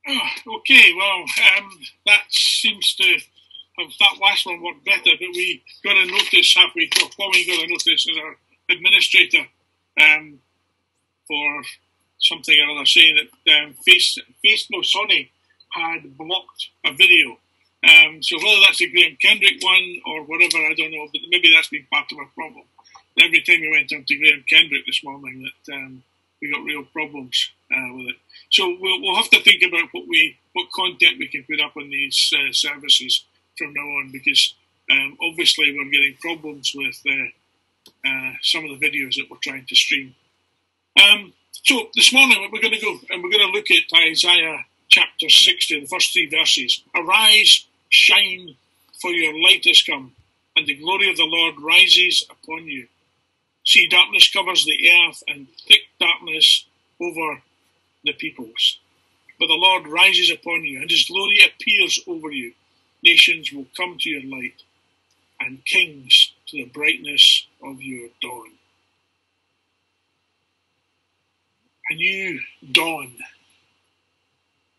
Oh, okay, well, that seems to have, that last one worked better, but we got a notice halfway through. Probably got a notice as our administrator for something or other, saying that Facebook Sony had blocked a video. So whether that's a Graham Kendrick one or whatever, I don't know, but maybe that's been part of our problem. Every time we went on to Graham Kendrick this morning, that we got real problems with it. So we'll have to think about what content we can put up on these services from now on, because obviously we're getting problems with some of the videos that we're trying to stream. So this morning we're going to go and we're going to look at Isaiah chapter 60, the first 3 verses. Arise, shine, for your light has come, and the glory of the Lord rises upon you. See, darkness covers the earth, and thick darkness over the peoples. But the Lord rises upon you, and his glory appears over you. Nations will come to your light, and kings to the brightness of your dawn. A new dawn.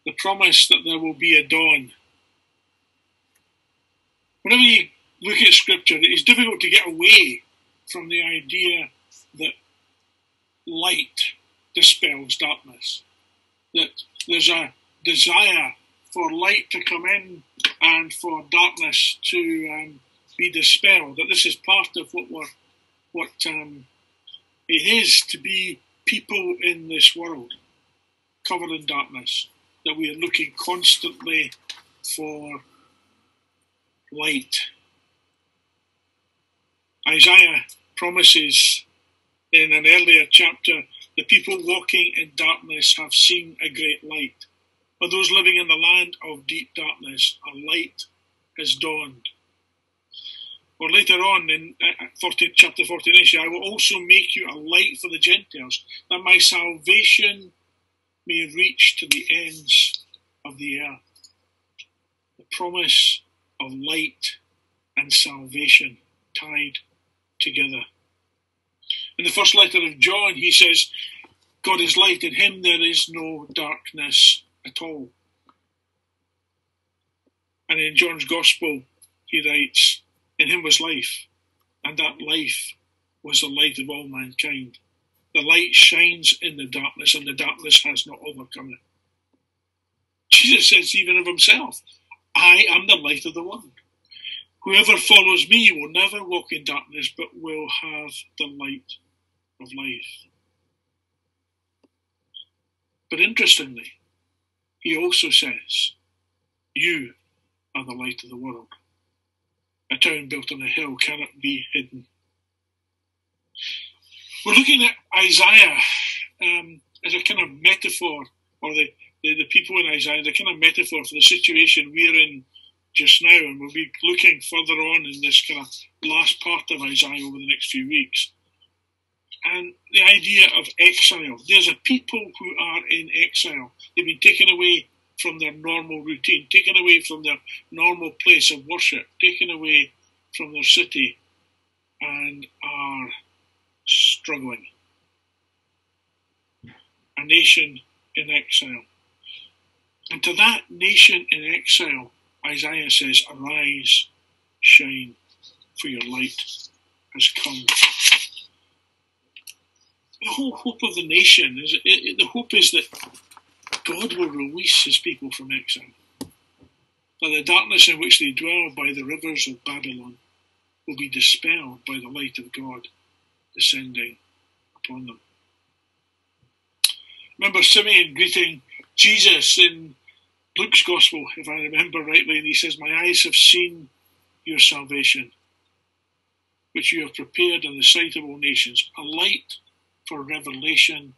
The promise that there will be a dawn. Whenever you look at Scripture, it's difficult to get away from the idea that light dispels darkness. That there's a desire for light to come in and for darkness to be dispelled. That this is part of what it is to be people in this world covered in darkness. That we are looking constantly for light. Isaiah promises in an earlier chapter, the people walking in darkness have seen a great light. For those living in the land of deep darkness, a light has dawned. Or later on in chapter 14, I will also make you a light for the Gentiles, that my salvation may reach to the ends of the earth. The promise of light and salvation tied together. In the first letter of John, he says, God is light, in him there is no darkness at all. And in John's Gospel, he writes, in him was life, and that life was the light of all mankind. The light shines in the darkness, and the darkness has not overcome it. Jesus says even of himself, I am the light of the world. Whoever follows me will never walk in darkness, but will have the light of life. But interestingly, he also says, you are the light of the world. A town built on a hill cannot be hidden. We're looking at Isaiah as a kind of metaphor, or the people in Isaiah, the kind of metaphor for the situation we're in just now, and we'll be looking further on in this kind of last part of Isaiah over the next few weeks. And the idea of exile. There's a people who are in exile. They've been taken away from their normal routine, taken away from their normal place of worship, taken away from their city, and are struggling. A nation in exile. And to that nation in exile, Isaiah says, arise, shine, for your light has come. The whole hope of the nation, the hope is that God will release his people from exile. That the darkness in which they dwell by the rivers of Babylon will be dispelled by the light of God descending upon them. Remember Simeon greeting Jesus in Luke's Gospel, if I remember rightly, and he says, my eyes have seen your salvation, which you have prepared in the sight of all nations, a light for revelation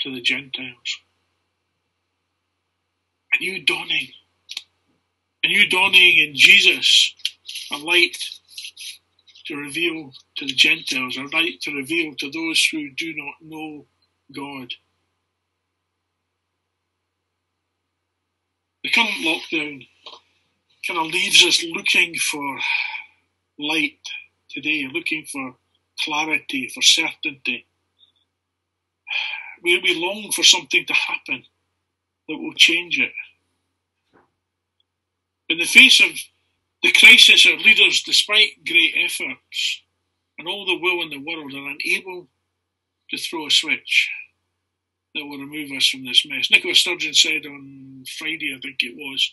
to the Gentiles. A new dawning in Jesus, a light to reveal to the Gentiles, a light to reveal to those who do not know God. The current lockdown kind of leaves us looking for light today, looking for clarity, for certainty. We long for something to happen that will change it. In the face of the crisis, our leaders, despite great efforts and all the will in the world, are unable to throw a switch that will remove us from this mess. Nicola Sturgeon said on Friday, I think it was,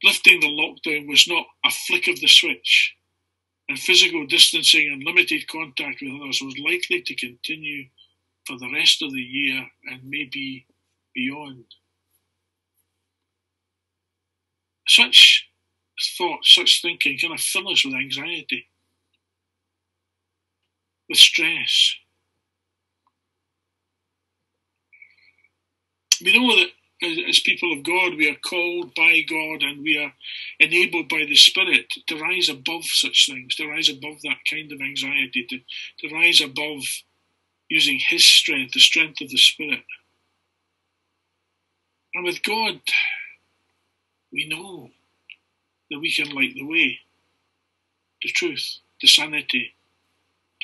lifting the lockdown was not a flick of the switch, and physical distancing and limited contact with others was likely to continue for the rest of the year and maybe beyond. Such thoughts, such thinking kind of fill us with anxiety, with stress. We know that as people of God, we are called by God and we are enabled by the Spirit to rise above such things, to rise above that kind of anxiety, to rise above using His strength, the strength of the Spirit. And with God, we know that we can light the way to truth, to sanity,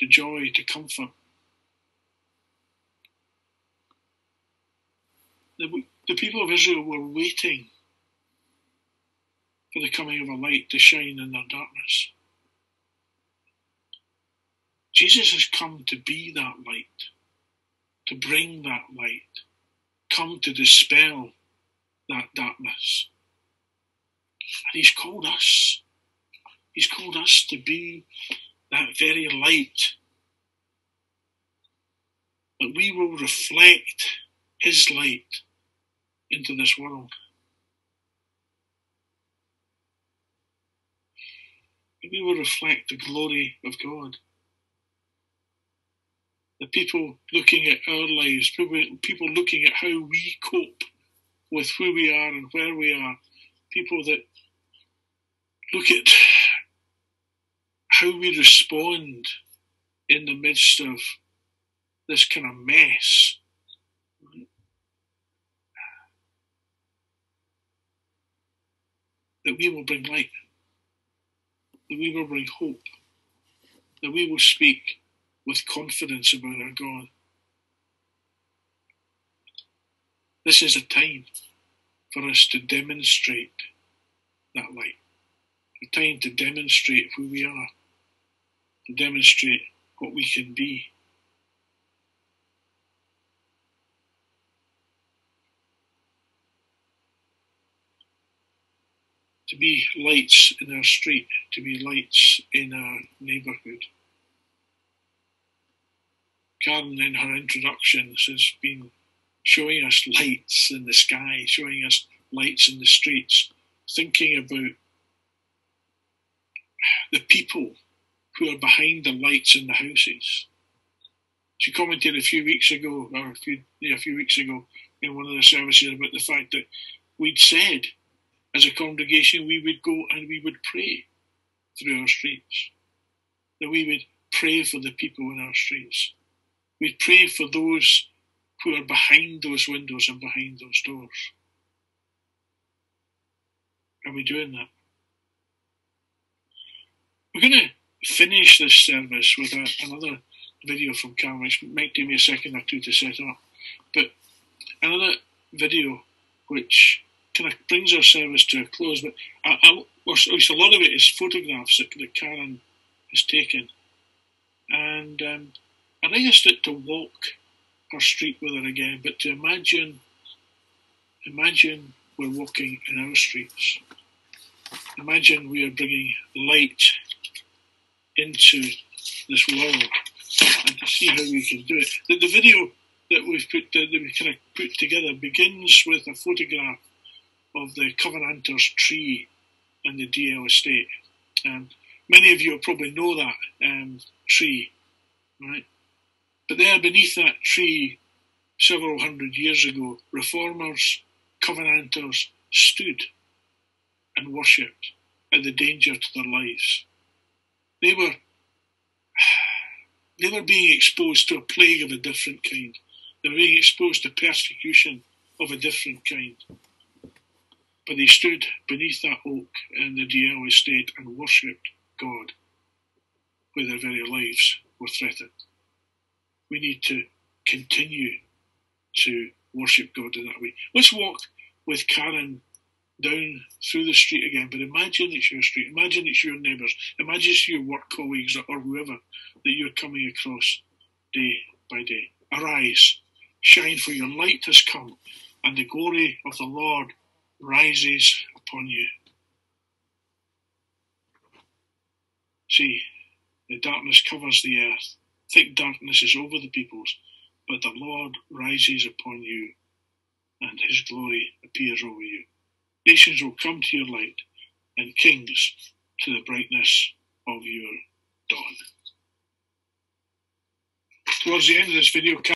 to joy, to comfort. The people of Israel were waiting for the coming of a light to shine in their darkness. Jesus has come to be that light, to bring that light, come to dispel that darkness. And He's called us. He's called us to be that very light, that we will reflect His light into this world. That we will reflect the glory of God. The people looking at our lives, people looking at how we cope with who we are and where we are, people that look at how we respond in the midst of this kind of mess. That we will bring light, that we will bring hope, that we will speak with confidence about our God. This is a time for us to demonstrate that light, a time to demonstrate who we are, to demonstrate what we can be. To be lights in our street, to be lights in our neighbourhood. Karen, in her introductions, has been showing us lights in the sky, showing us lights in the streets, thinking about the people who are behind the lights in the houses. She commented a few weeks ago in one of the services about the fact that we'd said, as a congregation, we would go and we would pray through our streets. That we would pray for the people in our streets. We'd pray for those who are behind those windows and behind those doors. Are we doing that? We're going to finish this service with another video from Karen, which might take me a second or two to set up. But another video which kind of brings our service to a close, but a lot of it is photographs that Karen has taken. And I'd like us to walk her street with her again, but to imagine we're walking in our streets. Imagine we are bringing light into this world, and to see how we can do it. The video that we kind of put together begins with a photograph of the Covenanters tree in the DL estate. Many of you probably know that tree, right? But there beneath that tree, several hundred years ago, reformers, Covenanters stood and worshipped at the danger to their lives. They were being exposed to a plague of a different kind. They were being exposed to persecution of a different kind. But they stood beneath that oak in the DL estate and worshipped God where their very lives were threatened. We need to continue to worship God in that way. Let's walk with Karen down through the street again, but imagine it's your street, imagine it's your neighbours, imagine it's your work colleagues or whoever that you're coming across day by day. Arise, shine, for your light has come, and the glory of the Lord rises upon you. See, the darkness covers the earth, thick darkness is over the peoples, but the Lord rises upon you, and his glory appears over you. Nations will come to your light, and kings to the brightness of your dawn. Towards the end of this video,